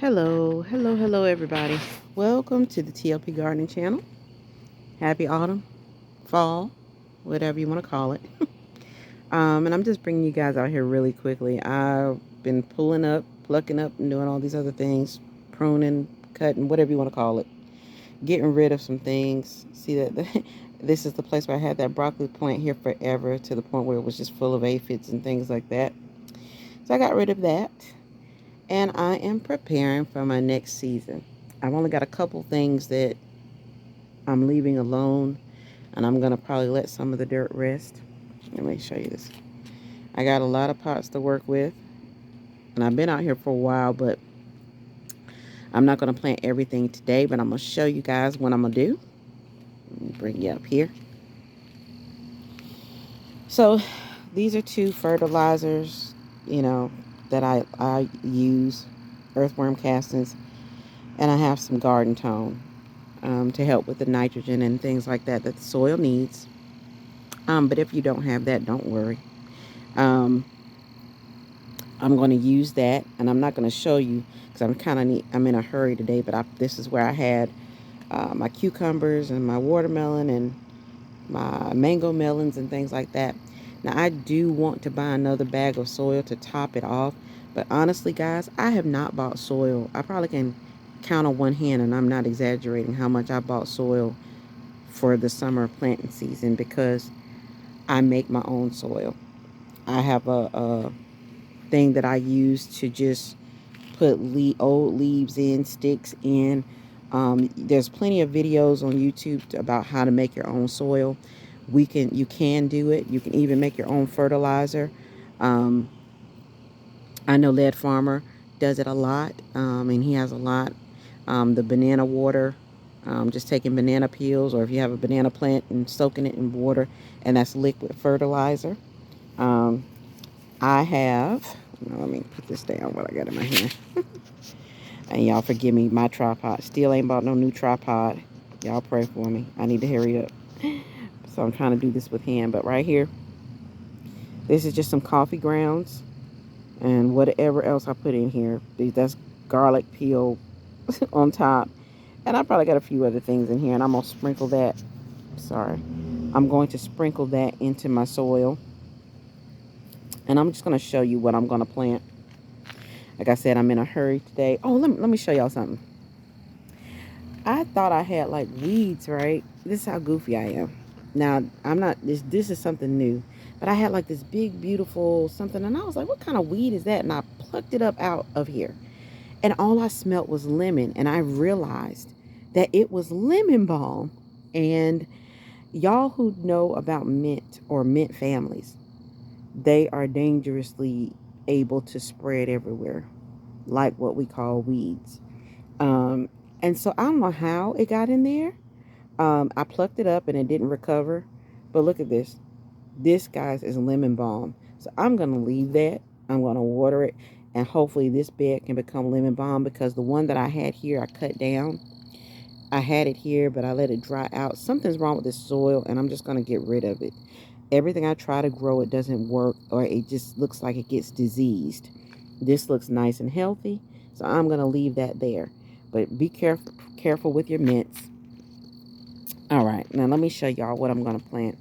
Hello, everybody. Welcome to the TLP Gardening Channel. Happy autumn, fall, whatever you want to call it. And I'm just bringing you guys out here really quickly. I've been pulling up, plucking up, and doing all these other things, pruning, cutting, whatever you want to call it. Getting rid of some things. See that this is the place where I had that broccoli plant here forever, to the point where it was just full of aphids and things like that. So I got rid of that. And I am preparing for my next season. I've only got a couple things that I'm leaving alone, and I'm going to probably let some of the dirt rest. Let me show you this. I got a lot of pots to work with, and I've been out here for a while, but I'm not going to plant everything today, but I'm going to show you guys what I'm going to do. Let me bring you up here. So these are two fertilizers, that I use, earthworm castings, and I have some garden tone to help with the nitrogen and things like that the soil needs. But if you don't have that, don't worry. Um, I'm going to use that, and I'm not going to show you because I'm in a hurry today. But this is where I had my cucumbers and my watermelon and my mango melons and things like that. Now I do want to buy another bag of soil to top it off, but honestly, guys, I have not bought soil. I probably can count on one hand, and I'm not exaggerating, how much I bought soil for the summer planting season, because I make my own soil. I have a thing that I use to just put old leaves in, sticks in. There's plenty of videos on YouTube about how to make your own soil. You can do it. You can even make your own fertilizer. Um, I know Lead Farmer does it a lot, and he has a lot. The banana water, just taking banana peels, or if you have a banana plant and soaking it in water, and that's liquid fertilizer. Um, I have, let me put this down, what I got in my hand. And y'all forgive me, my tripod. Still ain't bought no new tripod. Y'all pray for me. I need to hurry up. So I'm trying to do this with hand. But right here, this is just some coffee grounds and whatever else I put in here. That's garlic peel on top. And I probably got a few other things in here. And I'm going to sprinkle that. Sorry. I'm going to sprinkle that into my soil. And I'm just going to show you what I'm going to plant. Like I said, I'm in a hurry today. Oh, let me show y'all something. I thought I had like weeds, right? This is how goofy I am. Now, I'm not, this is something new. But I had like this big, beautiful something. And I was like, what kind of weed is that? And I plucked it up out of here. And all I smelled was lemon. And I realized that it was lemon balm. And y'all who know about mint or mint families, they are dangerously able to spread everywhere, like what we call weeds. And so I don't know how it got in there. I plucked it up and it didn't recover. But look at this. This, guys, is lemon balm. So I'm going to leave that. I'm going to water it. And hopefully this bed can become lemon balm, because the one that I had here, I cut down. I had it here, but I let it dry out. Something's wrong with this soil, and I'm just going to get rid of it. Everything I try to grow, it doesn't work, or it just looks like it gets diseased. This looks nice and healthy, so I'm going to leave that there. But be careful with your mints. All right, now let me show y'all what I'm going to plant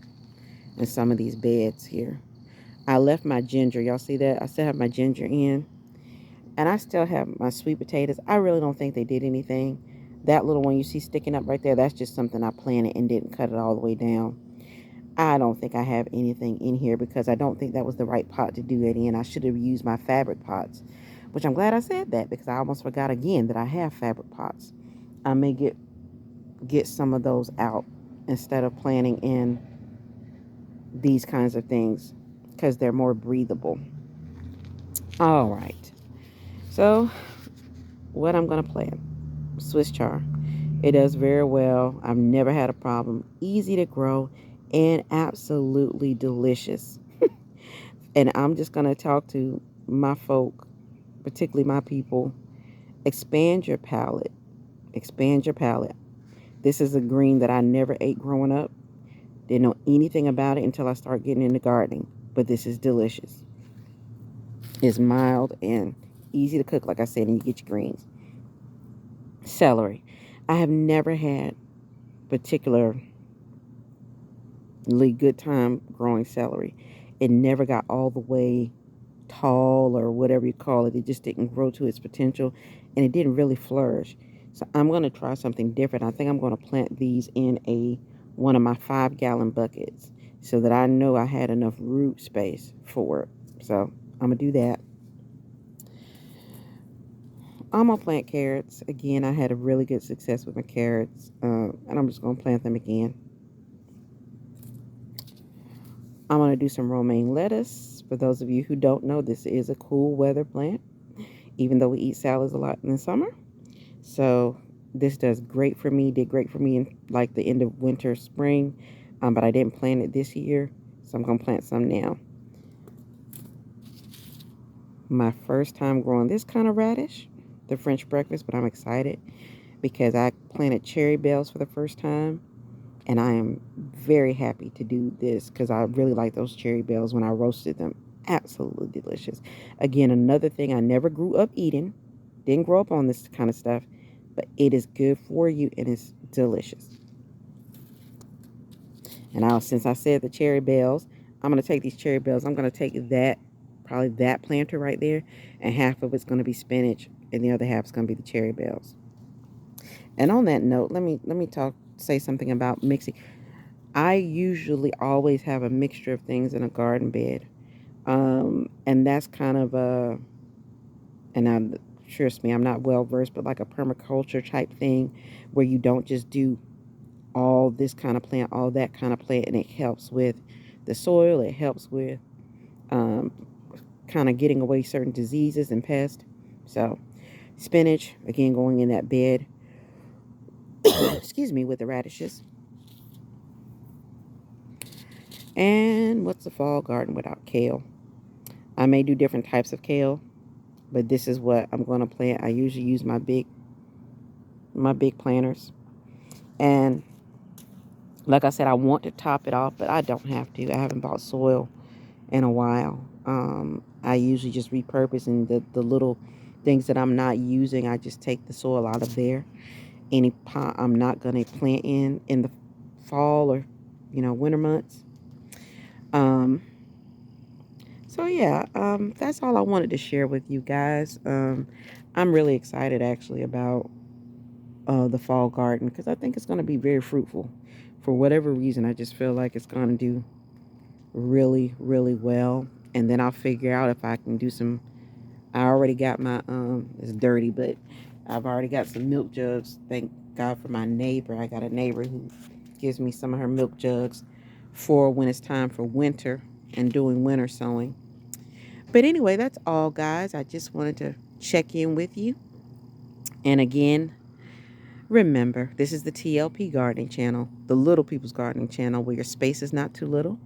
in some of these beds here. I left my ginger. Y'all see that? I still have my ginger in. And I still have my sweet potatoes. I really don't think they did anything. That little one you see sticking up right there, that's just something I planted and didn't cut it all the way down. I don't think I have anything in here, because I don't think that was the right pot to do it in. I should have used my fabric pots, which I'm glad I said that, because I almost forgot again that I have fabric pots. I may get some of those out instead of planting in these kinds of things, because they're more breathable. All right. So what I'm going to plant, Swiss chard. It does very well. I've never had a problem. Easy to grow and absolutely delicious. And I'm just going to talk to my folk, particularly my people. Expand your palate. Expand your palate. This is a green that I never ate growing up. Didn't know anything about it until I started getting into gardening. But this is delicious. It's mild and easy to cook, like I said, and you get your greens. Celery. I have never had particularly good time growing celery. It never got all the way tall or whatever you call it. It just didn't grow to its potential, and it didn't really flourish. So I'm going to try something different. I think I'm going to plant these in one of my 5-gallon buckets so that I know I had enough root space for it. So I'm going to do that. I'm going to plant carrots. Again, I had a really good success with my carrots, and I'm just going to plant them again. I'm going to do some romaine lettuce. For those of you who don't know, this is a cool weather plant, even though we eat salads a lot in the summer. So this does great for me, did great for me in like the end of winter, spring, but I didn't plant it this year, so I'm going to plant some now. My first time growing this kind of radish, the French breakfast, but I'm excited because I planted cherry bells for the first time, and I am very happy to do this because I really like those cherry bells when I roasted them. Absolutely delicious. Again, another thing I never grew up eating, didn't grow up on this kind of stuff, but it is good for you and it's delicious. And now, since I said the cherry bells, I'm going to take these cherry bells. I'm going to take probably that planter right there, and half of it's going to be spinach, and the other half is going to be the cherry bells. And on that note, let me say something about mixing. I usually always have a mixture of things in a garden bed, and that's kind of trust me, I'm not well versed, but like a permaculture type thing, where you don't just do all this kind of plant, all that kind of plant, and it helps with the soil. It helps with kind of getting away certain diseases and pests. So spinach, again, going in that bed, excuse me, with the radishes. And what's a fall garden without kale? I may do different types of kale, but this is what I'm going to plant. I usually use my big planters. And like I said, I want to top it off, but I don't have to. I haven't bought soil in a while. I usually just repurposing the little things that I'm not using. I just take the soil out of there. Any pot I'm not going to plant in the fall or winter months. So yeah, that's all I wanted to share with you guys. I'm really excited actually about the fall garden because I think it's going to be very fruitful. For whatever reason, I just feel like it's going to do really, really well. And then I'll figure out if I can do some. I already got my it's dirty, but I've already got some milk jugs. Thank God for my neighbor. I got a neighbor who gives me some of her milk jugs for when it's time for winter and doing winter sowing. But anyway, that's all, guys. I just wanted to check in with you. And again, remember, this is the TLP Gardening Channel, the Little People's Gardening Channel, where your space is not too little,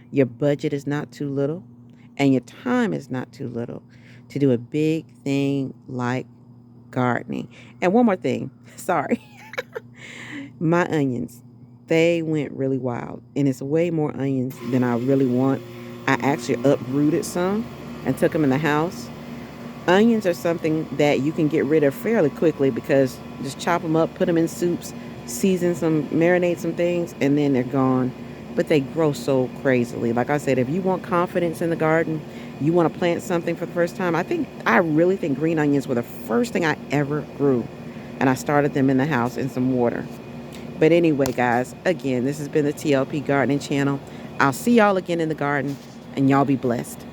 your budget is not too little, and your time is not too little to do a big thing like gardening. And one more thing, sorry. My onions, they went really wild, and it's way more onions than I really want. I actually uprooted some and took them in the house. Onions are something that you can get rid of fairly quickly because just chop them up, put them in soups, season some, marinate some things, and then they're gone. But they grow so crazily. Like I said, if you want confidence in the garden, you want to plant something for the first time, I really think green onions were the first thing I ever grew. And I started them in the house in some water. But anyway, guys, again, this has been the TLP Gardening Channel. I'll see y'all again in the garden, and y'all be blessed.